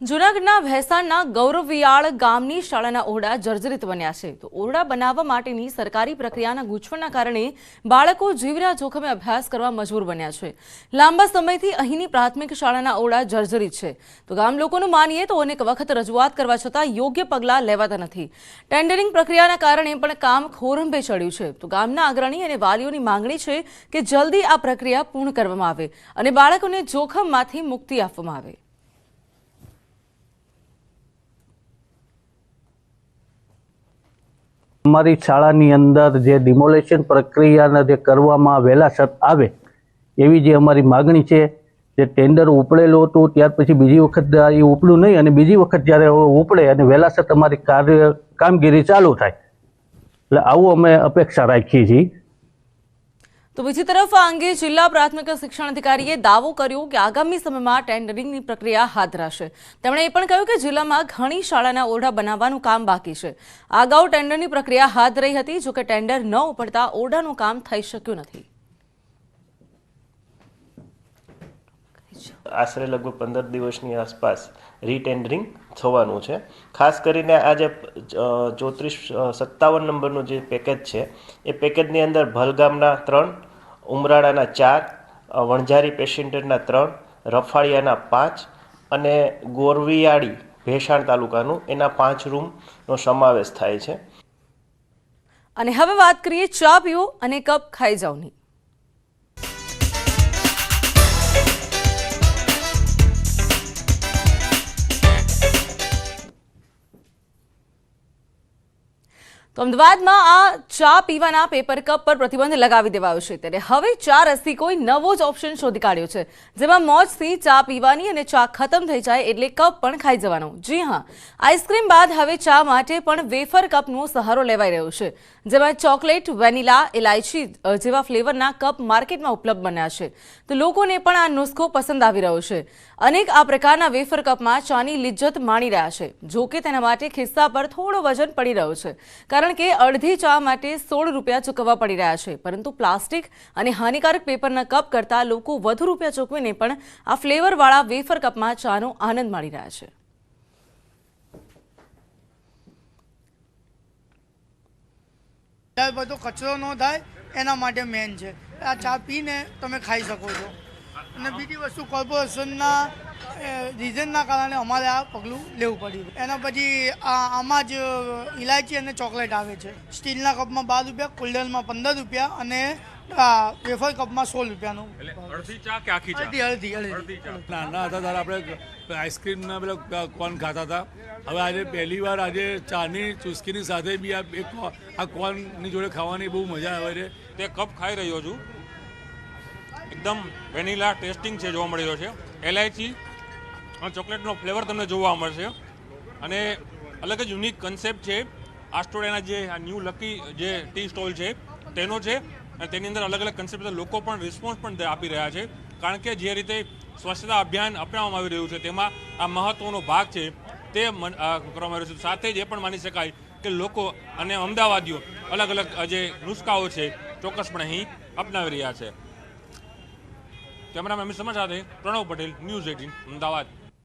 જૂનાગઢના ભેસાણના ગૌરવિયાળ ગામની શાળાના ઓરડા જર્જરિત બન્યા છે તો ઓરડા બનાવવા માટેની સરકારી પ્રક્રિયાના ગૂંચવણના કારણે બાળકો જીવના જોખમે અભ્યાસ કરવા મજબૂર બન્યા છે। લાંબા સમયથી અહીંની પ્રાથમિક શાળાના ઓરડા જર્જરિત છે તો ગામ લોકોનું માનીએ તો અનેક વખત રજૂઆત કરવા છતાં યોગ્ય પગલાં લેવાતા નથી। ટેન્ડરિંગ પ્રક્રિયાના કારણે પણ કામ ખોરંભે ચડ્યું છે તો ગામના અગ્રણી અને વાલીઓની માંગણી છે કે જલ્દી આ પ્રક્રિયા પૂર્ણ કરવામાં આવે અને બાળકોને જોખમમાંથી મુક્તિ આપવામાં આવે। हमारी शाळानी अंदर जे डिमोलेशन प्रक्रिया जे करवामां वेलासर आवे एवी जे अमारी मागणी छे। जे टेन्डर उपड़ेलुं हतुं त्यार पछी बीजी वखत ए उपड्युं नहीं अने बीजी वखत ज्यारे उपड़े अने वेलासर तमारी कामगीरी चालू थाय એટલે આવું અમે અપેક્ષા રાખીએ છીએ। तो बीजी तरफ आ अंगे जिला प्राथमिक शिक्षण अधिकारीए दावो कर्यो कि आगामी समयमां टेन्डरिंगनी प्रक्रिया हाथ धराशे। તેમણે એ પણ કહ્યું કે જિલ્લામાં ઘણી શાળાના ઓરડા બનાવવાનું કામ બાકી છે। અગાઉ ટેન્ડરની પ્રક્રિયા હાથ ધરી હતી જો કે ટેન્ડર ન ઉપડતા ઓરડાનું કામ થઈ શક્યું નથી। આશરે લગભગ 15 દિવસની આસપાસ રીટેન્ડરિંગ થવાનું છે। ખાસ કરીને આજે 3457 નંબરનું જે પેકેજ છે એ પેકેજની અંદર ભલગામના 3, ઉમરાળાના 4, વણઝારી પેસેન્જરના 3, રફાળિયાના 5 અને ગોરવિયાળી ભેસાણ તાલુકાનું એના 5 રૂમનો સમાવેશ થાય છે। અને હવે વાત કરીએ ચા પીઓ અને કપ ખાઈ જાવની। તો અમદાવાદમાં આ ચા પીવાના પેપર કપ પર પ્રતિબંધ લગાવી દેવાયો છે ત્યારે હવે ચા રસિકોએ નવો જ ઓપ્શન શોધી કાઢ્યો છે જેમાં મોજથી ચા પીવાની અને ચા ખતમ થઈ જાય એટલે કપ પણ ખાઈ જવાનો। જી હા, આઈસ્ક્રીમ બાદ હવે ચા માટે પણ વેફર કપનો સહારો લેવાઈ રહ્યો છે જેમાં ચોકલેટ, વેનીલા, ઇલાયચી જેવા ફ્લેવરના કપ માર્કેટમાં ઉપલબ્ધ બન્યા છે તો લોકોને પણ આ નુસ્ખો પસંદ આવી રહ્યો છે। અનેક આ પ્રકારના વેફર કપમાં ચાની લિજ્જત માણી રહ્યા છે જોકે તેના માટે ખિસ્સા પર થોડો વજન પડી રહ્યો છે કારણ કે અડધી ચા માટે 16 રૂપિયા ચૂકવવા પડી રહ્યા છે પરંતુ પ્લાસ્ટિક અને હાનિકારક પેપરના કપ કરતા લોકો વધુ રૂપિયા ચૂકવીને પણ આ ફ્લેવરવાળા વેફર કપમાં ચાનો આનંદ માણી રહ્યા છે। બધો કચરો ન થાય એના માટે મેન છે આ ચા પીને તમે ખાઈ શકો છો। અને બીજી વસ્તુ કોર્પોરેશનના રીઝનના કારણે અમારે આ પગલું લેવું પડ્યું। એના પછી આમાં જ ઇલાયચી અને ચોકલેટ આવે છે। સ્ટીલના કપમાં 12 રૂપિયા, કુલ્ડરમાં 15 રૂપિયા અને વેફર કપમાં 16 રૂપિયાનું। અડધી ચા કે આખી ચા? અડધી નાના હતા ત્યારે આપણે આઈસ્ક્રીમના પેલા કોન ખાતા હતા। હવે આજે પહેલી વાર આજે ચાની ચુસ્કીની સાથે બી આ કોનની જોડે ખાવાની બહુ મજા આવે છે। તે કપ ખાઈ રહ્યો છું, એકદમ વેનીલા ટેસ્ટિંગ છે જોવા મળી રહ્યો છે। એલાયચી અને ચોકલેટનો ફ્લેવર તમને જોવા મળશે અને અલગ જ યુનિક કન્સેપ્ટ છે। આસ્ટોડિયાના જે આ ન્યૂ લકી જે ટી સ્ટોલ છે તેનો છે અને તેની અંદર અલગ અલગ કન્સેપ્ટ લોકો પણ રિસ્પોન્સ પણ આપી રહ્યા છે કારણ કે જે રીતે સ્વચ્છતા અભિયાન અપનાવવામાં આવી રહ્યું છે તેમાં આ મહત્વનો ભાગ છે તે કરવામાં આવ્યું છે। સાથે જ એ પણ માની શકાય કે લોકો અને અમદાવાદીઓ અલગ અલગ જે નુસ્ખાઓ છે ચોક્કસપણે અહીં અપનાવી રહ્યા છે। કેમેરામેન અમિત સમા સાથે પ્રણવ પટેલ, ન્યૂઝ 18 અમદાવાદ।